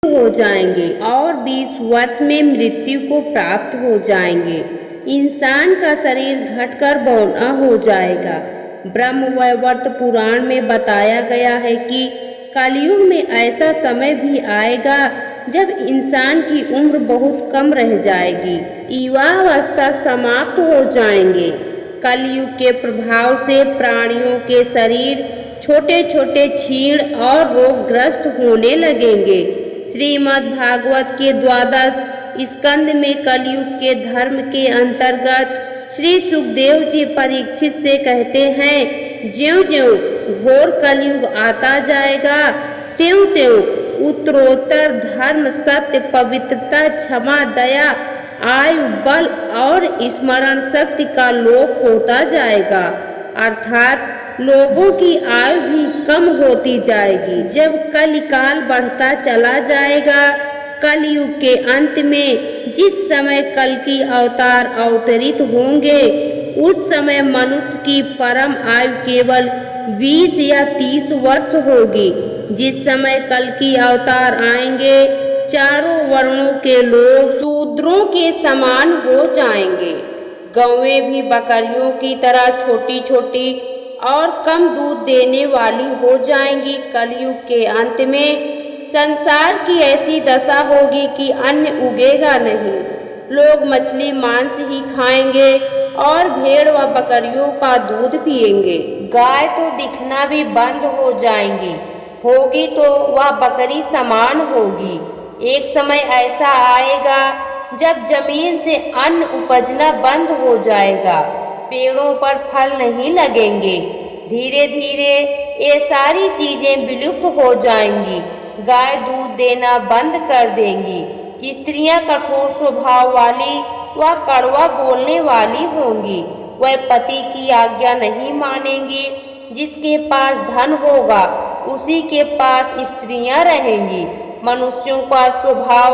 हो जाएंगे और 20 वर्ष में मृत्यु को प्राप्त हो जाएंगे। इंसान का शरीर घटकर बौना हो जाएगा। ब्रह्म वैवर्त पुराण में बताया गया है कि कलयुग में ऐसा समय भी आएगा जब इंसान की उम्र बहुत कम रह जाएगी। युवावस्था समाप्त हो जाएंगे। कलयुग के प्रभाव से प्राणियों के शरीर छोटे छोटे क्षीण और रोगग्रस्त होने लगेंगे। श्रीमद् भागवत के 12 स्कंद में कलयुग के धर्म के अंतर्गत श्री सुखदेव जी परीक्षित से कहते हैं, ज्यों-ज्यों घोर कलयुग आता जाएगा त्यों-त्यों उत्तरोत्तर धर्म, सत्य, पवित्रता, क्षमा, दया, आयु, बल और स्मरण शक्ति का लोप होता जाएगा। अर्थात लोगों की आयु भी कम होती जाएगी। जब कलिकाल बढ़ता चला जाएगा, कलयुग के अंत में जिस समय कल की अवतार अवतरित होंगे, उस समय मनुष्य की परम आयु केवल 20 या 30 वर्ष होगी। जिस समय कल की अवतार आएंगे, चारों वर्णों के लोग शूद्रों के समान हो जाएंगे। गौएं भी बकरियों की तरह छोटी छोटी और कम दूध देने वाली हो जाएंगी। कलयुग के अंत में संसार की ऐसी दशा होगी कि अन्न उगेगा नहीं। लोग मछली मांस ही खाएंगे और भेड़ व बकरियों का दूध पिएंगे। गाय तो दिखना भी बंद हो जाएंगी, होगी तो वह बकरी समान होगी। एक समय ऐसा आएगा जब जमीन से अन्न उपजना बंद हो जाएगा, पेड़ों पर फल नहीं लगेंगे। धीरे धीरे ये सारी चीजें विलुप्त हो जाएंगी। गाय दूध देना बंद कर देंगी। स्त्रियां कठोर स्वभाव वाली व कड़वा बोलने वाली होंगी। वह पति की आज्ञा नहीं मानेंगी। जिसके पास धन होगा उसी के पास स्त्रियां रहेंगी। मनुष्यों का स्वभाव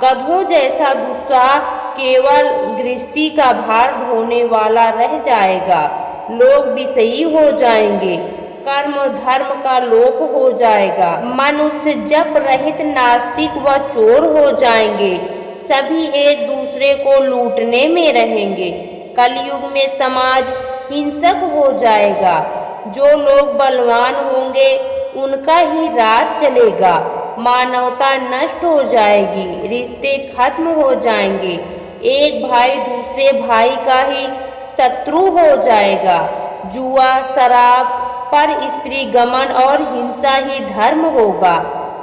गधों जैसा दुस्साह केवल गृहस्थी का भार ढोने वाला रह जाएगा। लोग विषयी हो जाएंगे। कर्म धर्म का लोप हो जाएगा। मनुष्य जप रहित नास्तिक व चोर हो जाएंगे। सभी एक दूसरे को लूटने में रहेंगे। कलयुग में समाज हिंसक हो जाएगा। जो लोग बलवान होंगे उनका ही राज चलेगा। मानवता नष्ट हो जाएगी। रिश्ते खत्म हो जाएंगे। एक भाई दूसरे भाई का ही शत्रु हो जाएगा। जुआ, शराब, पर स्त्री गमन और हिंसा ही धर्म होगा।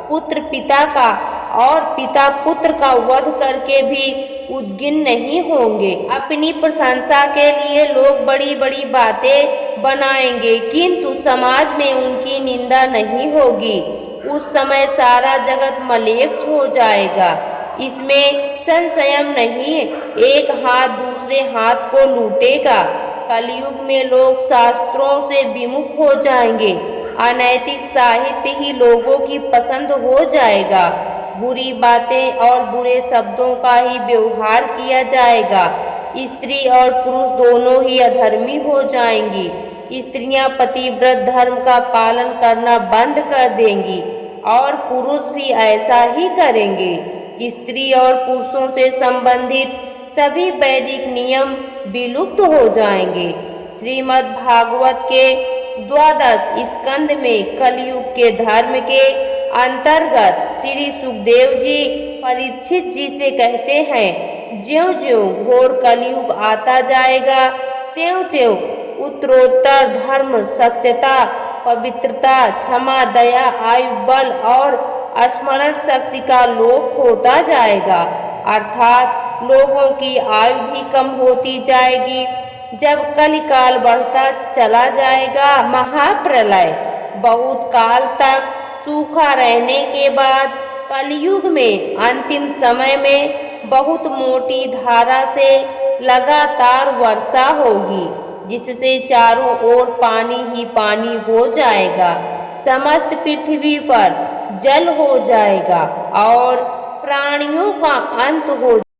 पुत्र पिता का और पिता पुत्र का वध करके भी उद्गिन नहीं होंगे। अपनी प्रशंसा के लिए लोग बड़ी बड़ी बातें बनाएंगे, किंतु समाज में उनकी निंदा नहीं होगी। उस समय सारा जगत मलेच्छ हो जाएगा। इसमें संशय नहीं, एक हाथ दूसरे हाथ को लूटेगा। कलयुग में लोग शास्त्रों से विमुख हो जाएंगे। अनैतिक साहित्य ही लोगों की पसंद हो जाएगा। बुरी बातें और बुरे शब्दों का ही व्यवहार किया जाएगा। स्त्री और पुरुष दोनों ही अधर्मी हो जाएंगी। स्त्रियां पतिव्रत धर्म का पालन करना बंद कर देंगी और पुरुष भी ऐसा ही करेंगे। स्त्री और पुरुषों से संबंधित सभी वैदिक नियम विलुप्त हो जाएंगे। श्रीमद् भागवत के 12 स्कंद में कलयुग के धर्म के अंतर्गत श्री सुखदेव जी परीक्षित जी से कहते हैं, ज्यों-ज्यों घोर कलयुग आता जाएगा त्यों-त्यों उत्तरोत्तर धर्म, सत्यता, पवित्रता, क्षमा, दया, आयु, बल और स्मरण शक्ति का लोप होता जाएगा। अर्थात लोगों की आयु भी कम होती जाएगी। जब कलिकाल बढ़ता चला जाएगा, महाप्रलय बहुत काल तक सूखा रहने के बाद कलयुग में अंतिम समय में बहुत मोटी धारा से लगातार वर्षा होगी, जिससे चारों ओर पानी ही पानी हो जाएगा। समस्त पृथ्वी पर जल हो जाएगा और प्राणियों का अंत हो